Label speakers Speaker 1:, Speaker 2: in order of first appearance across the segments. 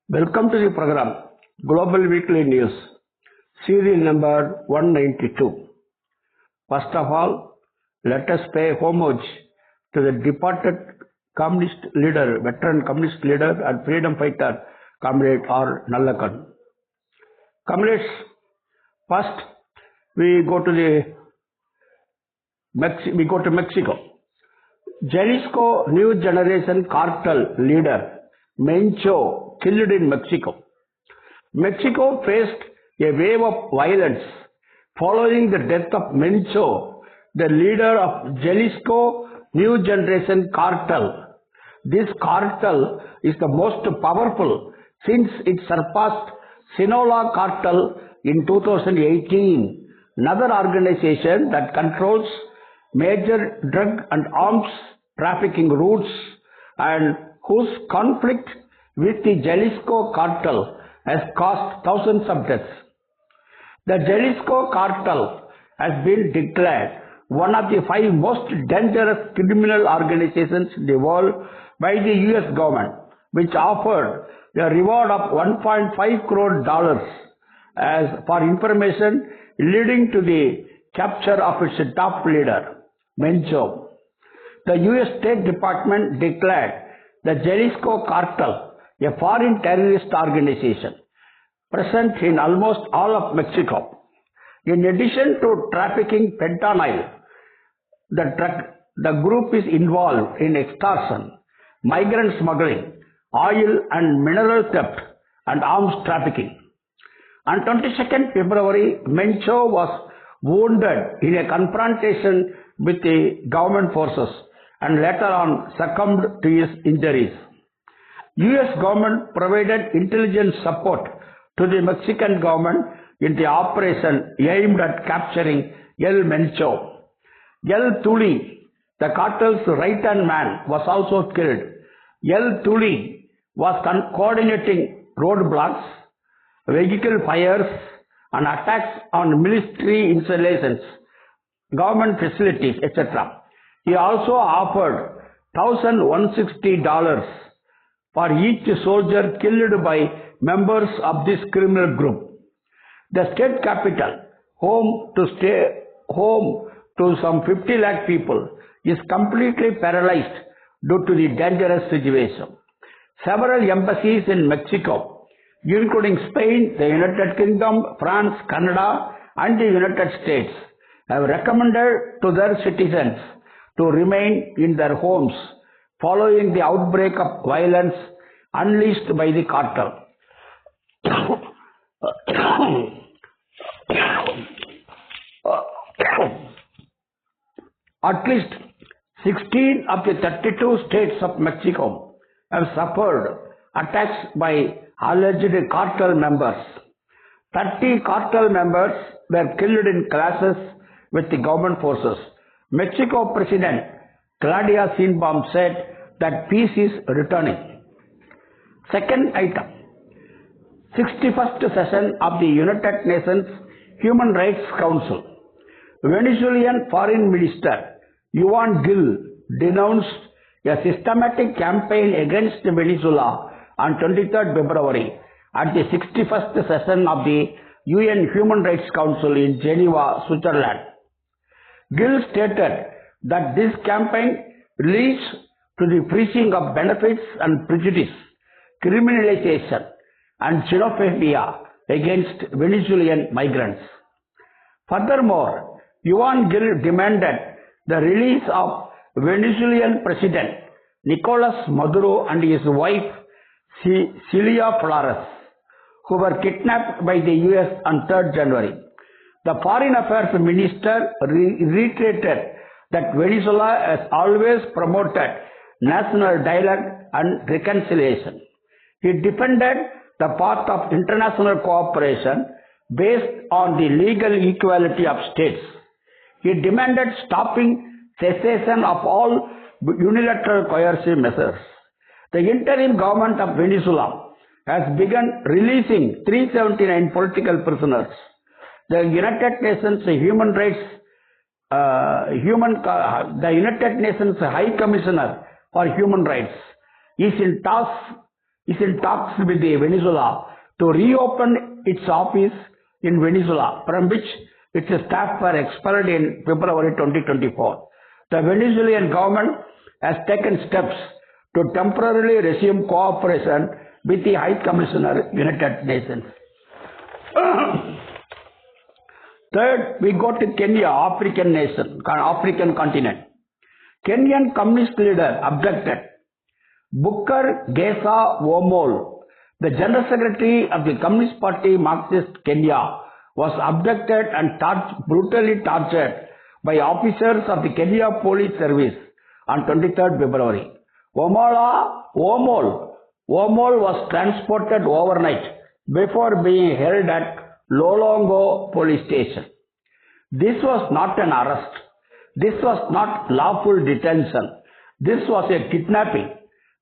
Speaker 1: Welcome to the program Global Weekly News, serial number 192. First of all, let us pay homage to the departed communist leader, veteran communist leader and freedom fighter, Comrade R. Nallakhan. Comrades, first we go to Mexico. Jalisco New Generation cartel leader Mencho killed in Mexico. Mexico faced a wave of violence following the death of Mencho, the leader of Jalisco New Generation cartel. This cartel is the most powerful since it surpassed Sinaloa cartel in 2018, another organization that controls major drug and arms trafficking routes and whose conflict with the Jalisco cartel has caused thousands of deaths. The Jalisco cartel has been declared one of the 5 most dangerous criminal organizations in the world by the US government, which offered a reward of $1.5 crore as for information leading to the capture of its top leader, Mencho. The US State Department declared the Jalisco cartel a foreign terrorist organization present in almost all of Mexico. In addition to trafficking fentanyl, the group is involved in extortion, migrant smuggling, oil and mineral theft, and arms trafficking. On 22nd February, Mencho was wounded in a confrontation with the government forces and later on succumbed to his injuries. US government provided intelligence support to the Mexican government in the operation aimed at capturing El Mencho. El Tuli, the cartel's right-hand man, was also killed. El Tuli was coordinating roadblocks, vehicle fires, and attacks on military installations, government facilities, etc. He also offered $1,160 for each soldier killed by members of this criminal group. The state capital, home to some 50 lakh people, is completely paralyzed due to the dangerous situation. Several embassies in Mexico, including Spain, the United Kingdom, France, Canada, and the United States, have recommended to their citizens to remain in their homes following the outbreak of violence unleashed by the cartel. At least 16 of the 32 states of Mexico have suffered attacks by alleged cartel members. 30 cartel members were killed in clashes with the government forces. Mexico President Claudia Sheinbaum said that peace is returning. Second item, 61st session of the United Nations Human Rights Council. Venezuelan Foreign Minister Juan Gil denounced a systematic campaign against Venezuela on 23rd February at the 61st session of the UN Human Rights Council in Geneva, Switzerland. Gil stated that this campaign leads to the freezing of benefits and prejudice, criminalization, and xenophobia against Venezuelan migrants. Furthermore, Juan Gil demanded the release of Venezuelan President Nicolas Maduro and his wife Cilia Flores, who were kidnapped by the US on 3rd January. The Foreign Affairs Minister reiterated that Venezuela has always promoted national dialogue and reconciliation. He defended the path of international cooperation based on the legal equality of states. He demanded stopping cessation of all unilateral coercive measures. The interim government of Venezuela has begun releasing 379 political prisoners. The United Nations High Commissioner for Human Rights is in talks is in talks with the Venezuela to reopen its office in Venezuela, from which its staff were expelled in February 2024. The Venezuelan government has taken steps to temporarily resume cooperation with the High Commissioner, United Nations. Third, we go to Kenya, African continent. Kenyan communist leader objected. Booker Gesa Womol, the General Secretary of the Communist Party Marxist Kenya, was abducted and brutally tortured by officers of the Kenya Police Service on 23rd February. Womol was transported overnight before being held at Lolongo Police Station. This was not an arrest. This was not lawful detention. This was a kidnapping,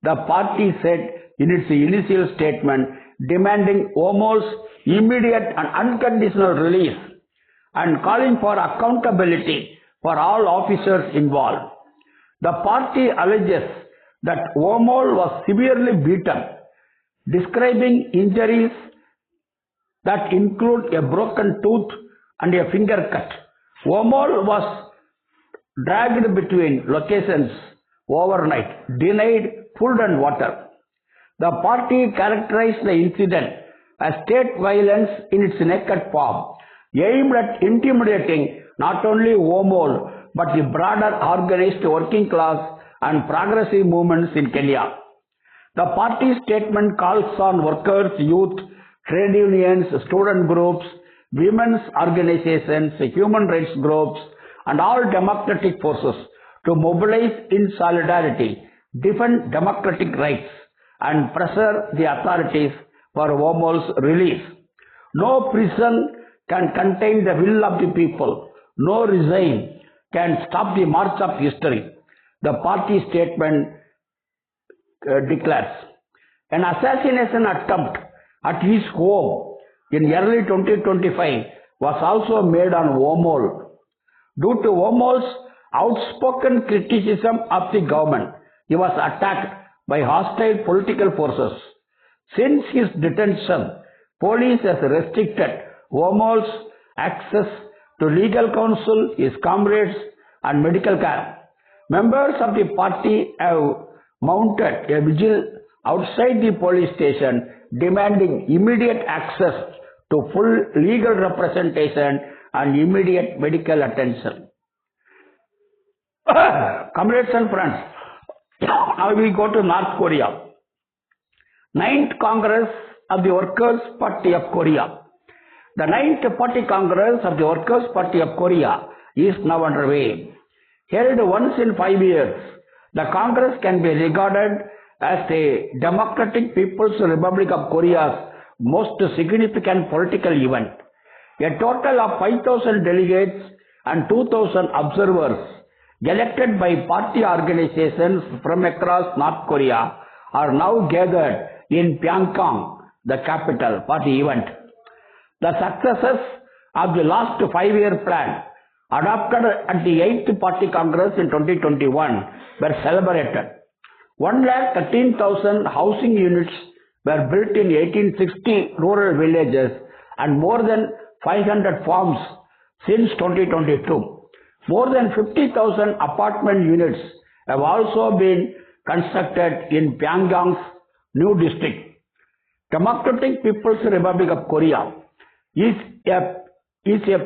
Speaker 1: the party said in its initial statement, demanding Womol's immediate and unconditional release and calling for accountability for all officers involved. The party alleges that Womol was severely beaten, describing injuries that include a broken tooth and a finger cut. Womol was dragged between locations overnight, denied food and water. The party characterized the incident as state violence in its naked form, aimed at intimidating not only Womol but the broader organized working class and progressive movements in Kenya. The party statement calls on workers, youth, trade unions, student groups, women's organizations, human rights groups, and all democratic forces to mobilize in solidarity, defend democratic rights, and pressure the authorities for Womol's release. No prison can contain the will of the people. No regime can stop the march of history, the party statement declares. An assassination attempt at his home in early 2025 was also made on Womol. Due to Womol's outspoken criticism of the government, he was attacked by hostile political forces. Since his detention, police has restricted Womol's access to legal counsel, his comrades, and medical care. Members of the party have mounted a vigil outside the police station demanding immediate access to full legal representation and immediate medical attention. Comrades and friends, now we go to North Korea. 9th Congress of the Workers' Party of Korea. The 9th Party Congress of the Workers' Party of Korea is now underway. Held once in 5 years, the Congress can be regarded as the Democratic People's Republic of Korea's most significant political event. A total of 5,000 delegates and 2,000 observers elected by party organizations from across North Korea are now gathered in Pyongyang, the capital, for the event. The successes of the last 5-year plan adopted at the 8th Party Congress in 2021 were celebrated. 113,000 housing units were built in 1860 rural villages and more than 500 farms since 2022. More than 50,000 apartment units have also been constructed in Pyongyang's new district. Democratic People's Republic of Korea is a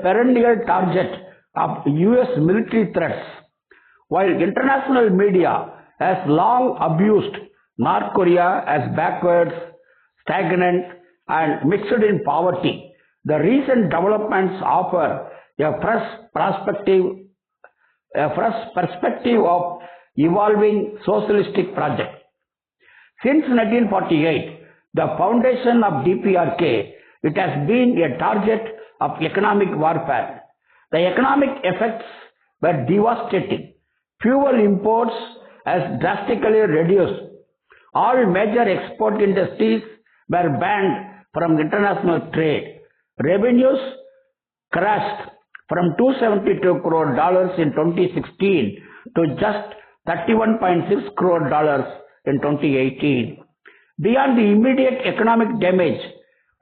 Speaker 1: perennial target of US military threats. While international media has long abused North Korea as backwards, stagnant, and mixed in poverty, the recent developments offer a fresh perspective of evolving socialistic project. Since 1948, the foundation of DPRK, it has been a target of economic warfare. The economic effects were devastating. Fuel imports has drastically reduced. All major export industries were banned from international trade. Revenues crashed from $272 crore in 2016 to just $31.6 crore in 2018. Beyond the immediate economic damage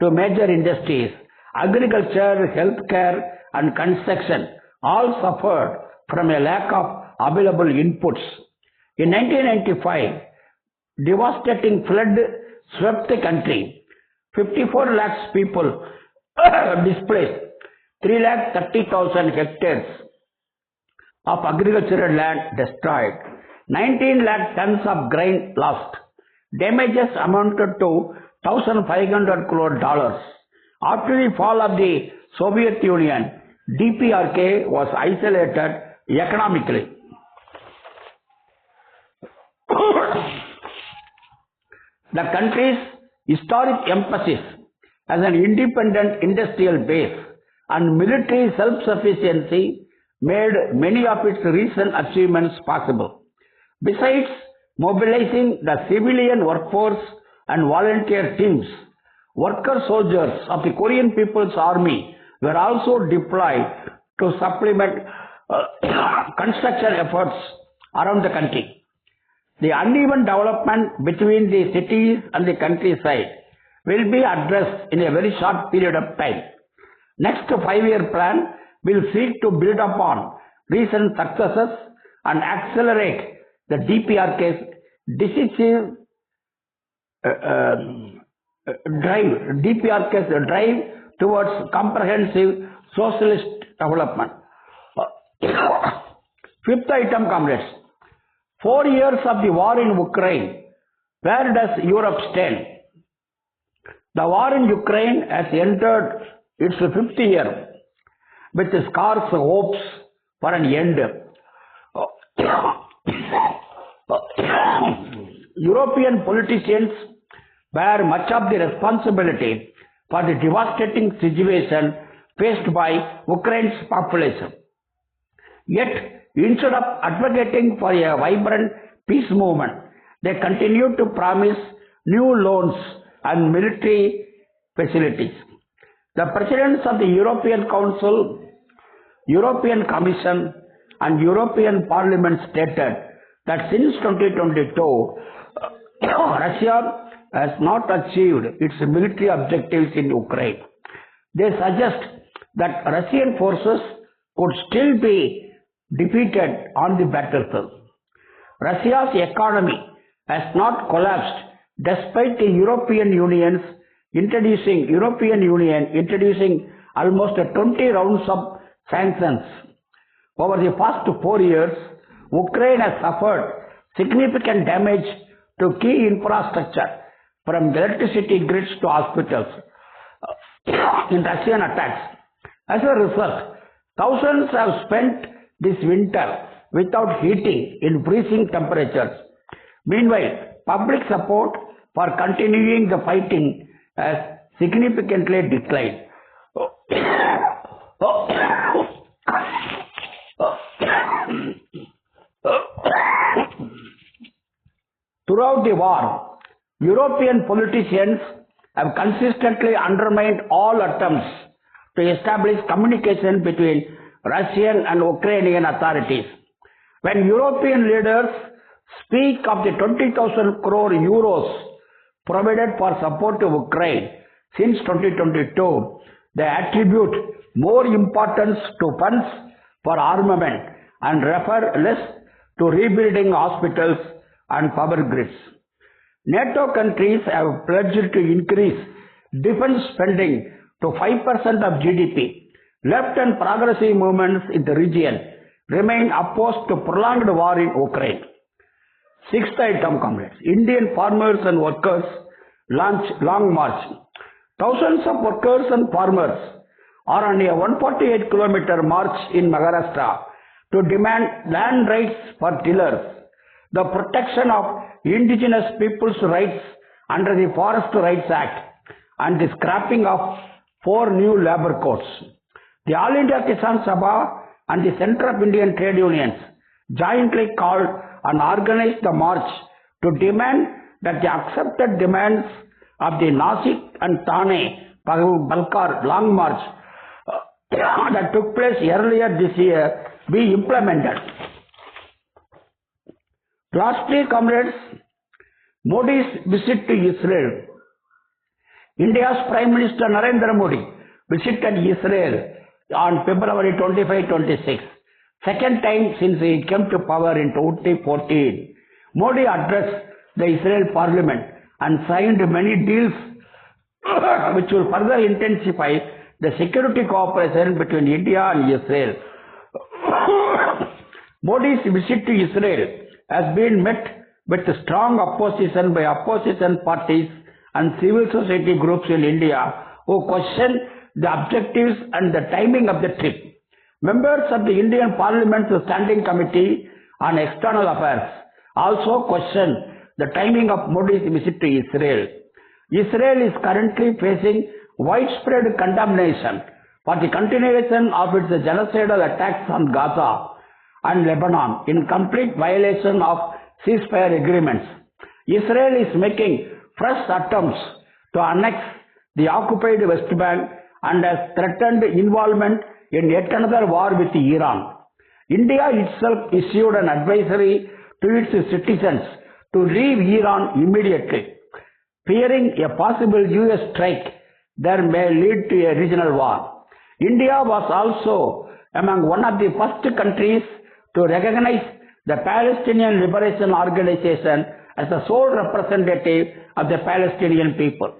Speaker 1: to major industries, agriculture, healthcare, and construction all suffered from a lack of available inputs. In 1995, devastating flood swept the country. 54 lakhs people displaced, 3,30,000 hectares of agricultural land destroyed, 19 lakh tons of grain lost. Damages amounted to $1,500 crore. After the fall of the Soviet Union, DPRK was isolated economically. The country's historic emphasis as an independent industrial base and military self-sufficiency made many of its recent achievements possible. Besides mobilizing the civilian workforce and volunteer teams, worker soldiers of the Korean People's Army were also deployed to supplement construction efforts around the country. The uneven development between the cities and the countryside will be addressed in a very short period of time. Next 5-year plan will seek to build upon recent successes and accelerate the DPRK's decisive drive towards comprehensive socialist development. Fifth item, comrades. 4 years of the war in Ukraine. Where does Europe stand? The war in Ukraine has entered its 5th year with scarce hopes for an end. European politicians bear much of the responsibility for the devastating situation faced by Ukraine's population. Yet, instead of advocating for a vibrant peace movement, they continue to promise new loans and military facilities. The presidents of the European Council, European Commission, and European Parliament stated that since 2022, Russia has not achieved its military objectives in Ukraine. They suggest that Russian forces could still be defeated on the battlefield. Russia's economy has not collapsed despite the European Union introducing almost 20 rounds of sanctions. Over the past 4 years, Ukraine has suffered significant damage to key infrastructure from electricity grids to hospitals in Russian attacks. As a result, thousands have spent this winter without heating in freezing temperatures. Meanwhile, public support for continuing the fighting has significantly declined. Throughout the war, European politicians have consistently undermined all attempts to establish communication between Russian and Ukrainian authorities. When European leaders speak of the 20,000 crore euros provided for support to Ukraine since 2022, they attribute more importance to funds for armament and refer less to rebuilding hospitals and power grids. NATO countries have pledged to increase defense spending to 5% of GDP. Left and progressive movements in the region remain opposed to prolonged war in Ukraine. Sixth item, comrades. Indian farmers and workers launch long march. Thousands of workers and farmers are on a 148-kilometer march in Maharashtra to demand land rights for tillers, the protection of indigenous people's rights under the Forest Rights Act, and the scrapping of 4 new labor codes. The All India Kisan Sabha and the Center of Indian Trade Unions jointly called and organized the march to demand that the accepted demands of the Nasik and Thane Balkar long march that took place earlier this year be implemented. Lastly, comrades, Modi's visit to Israel. India's Prime Minister Narendra Modi visited Israel on February 25-26. Second time since he came to power in 2014. Modi addressed the Israel Parliament and signed many deals which will further intensify the security cooperation between India and Israel. Modi's visit to Israel has been met with strong opposition by opposition parties and civil society groups in India who question the objectives and the timing of the trip. Members of the Indian Parliament's Standing Committee on External Affairs also question the timing of Modi's visit to Israel. Israel is currently facing widespread condemnation for the continuation of its genocidal attacks on Gaza and Lebanon in complete violation of ceasefire agreements. Israel is making fresh attempts to annex the occupied West Bank and has threatened involvement in yet another war with Iran. India itself issued an advisory to its citizens to leave Iran immediately, fearing a possible US strike that may lead to a regional war. India was also among one of the first countries to recognize the Palestinian Liberation Organization as the sole representative of the Palestinian people.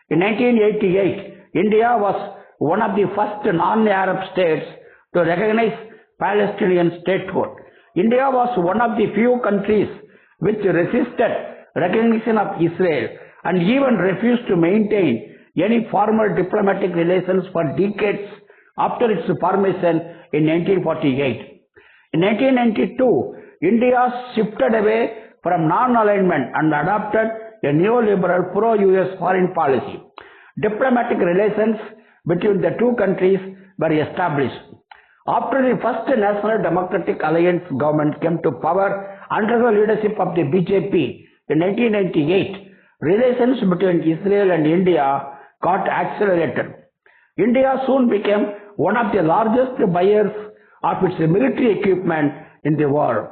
Speaker 1: In 1988, India was one of the first non-Arab states to recognize Palestinian statehood. India was one of the few countries which resisted recognition of Israel and even refused to maintain any formal diplomatic relations for decades after its formation in 1948. In 1992, India shifted away from non-alignment and adopted a neoliberal pro-US foreign policy. Diplomatic relations between the two countries were established. After the first National Democratic Alliance government came to power under the leadership of the BJP in 1998, relations between Israel and India got accelerated. India soon became one of the largest buyers of its military equipment in the world.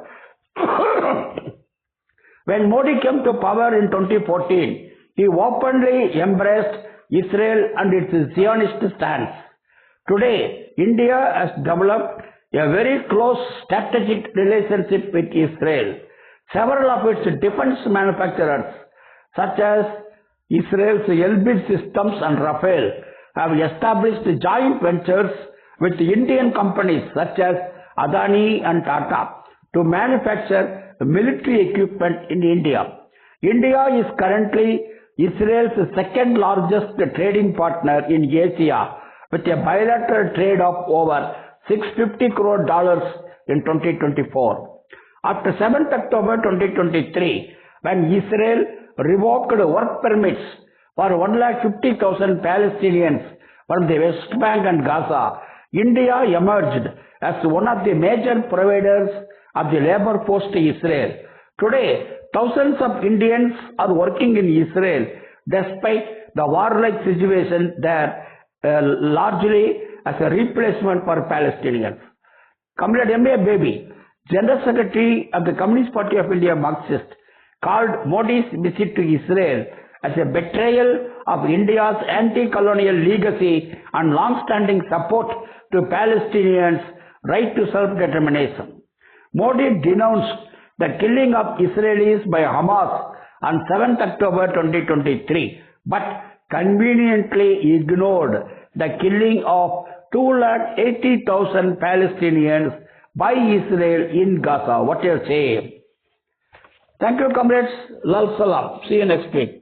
Speaker 1: When Modi came to power in 2014, he openly embraced Israel and its Zionist stance. Today, India has developed a very close strategic relationship with Israel. Several of its defense manufacturers, such as Israel's Elbit Systems and Rafael, have established joint ventures with Indian companies such as Adani and Tata to manufacture military equipment in India. India is currently Israel's second largest trading partner in Asia, with a bilateral trade of over $650 crore in 2024. After 7th October 2023, when Israel revoked work permits for 150,000 Palestinians from the West Bank and Gaza, India emerged as one of the major providers of the labor force to Israel. Today, thousands of Indians are working in Israel despite the warlike situation there, largely as a replacement for Palestinians. Comrade M.A. Baby, General Secretary of the Communist Party of India Marxist, called Modi's visit to Israel as a betrayal of India's anti-colonial legacy and long-standing support to Palestinians' right to self-determination. Modi denounced the killing of Israelis by Hamas on 7th October 2023, but conveniently ignored the killing of 280,000 Palestinians by Israel in Gaza. What do you say? Thank you, comrades. Lal Salam. See you next week.